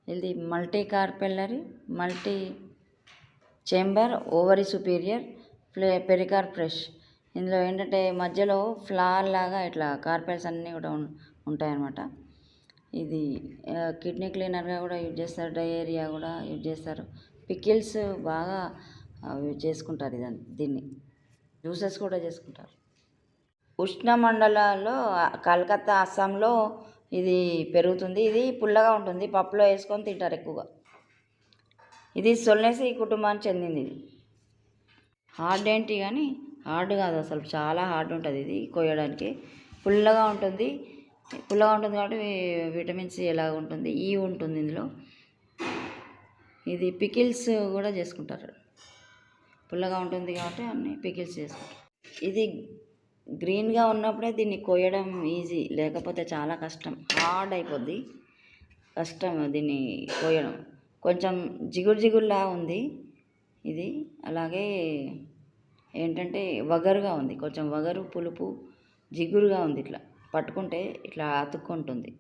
ఇది multi carpellary multi chamber ovary superior pericarp fresh. ఇందులో ఏంటంటే మధ్యలో ఫ్లవర్ లాగా ఇట్లా కార్పెల్స్ అన్నీ కూడా ఉంటాయన్నమాట. ఇది కిడ్నీ క్లీనర్గా కూడా యూజ్ చేస్తారు, డయేరియా కూడా యూజ్ చేస్తారు, పికిల్స్ బాగా చేసుకుంటారు. దీన్ని జ్యూసెస్ కూడా చేసుకుంటారు. ఉష్ణమండలాల్లో కలకత్తా, అస్సాంలో ఇది పెరుగుతుంది. ఇది పుల్లగా ఉంటుంది, పప్పులో వేసుకొని తింటారు ఎక్కువగా. ఇది సొల్నేసి కుటుంబానికి చెందింది. ఇది హార్డ్ ఏంటి కానీ హార్డ్ కాదు, అసలు చాలా హార్డ్ ఉంటుంది. ఇది కోయడానికి పుల్లగా ఉంటుంది. కాబట్టి విటమిన్ సి ఎలా ఉంటుంది, ఈ ఉంటుంది ఇందులో. ఇది పికిల్స్ కూడా చేసుకుంటారు. పుల్లగా ఉంటుంది కాబట్టి అన్ని పికిల్స్ చేసుకుంటారు. ఇది గ్రీన్గా ఉన్నప్పుడే దీన్ని కోయడం ఈజీ, లేకపోతే చాలా కష్టం, హార్డ్ అయిపోద్ది, కష్టం దీన్ని కోయడం. కొంచెం జిగురులా ఉంది ఇది. అలాగే ఏంటంటే వగరుగా ఉంది, కొంచెం వగరు పులుపు జిగురుగా ఉంది. ఇట్లా పట్టుకుంటే ఇట్లా అతుక్కుంటుంది.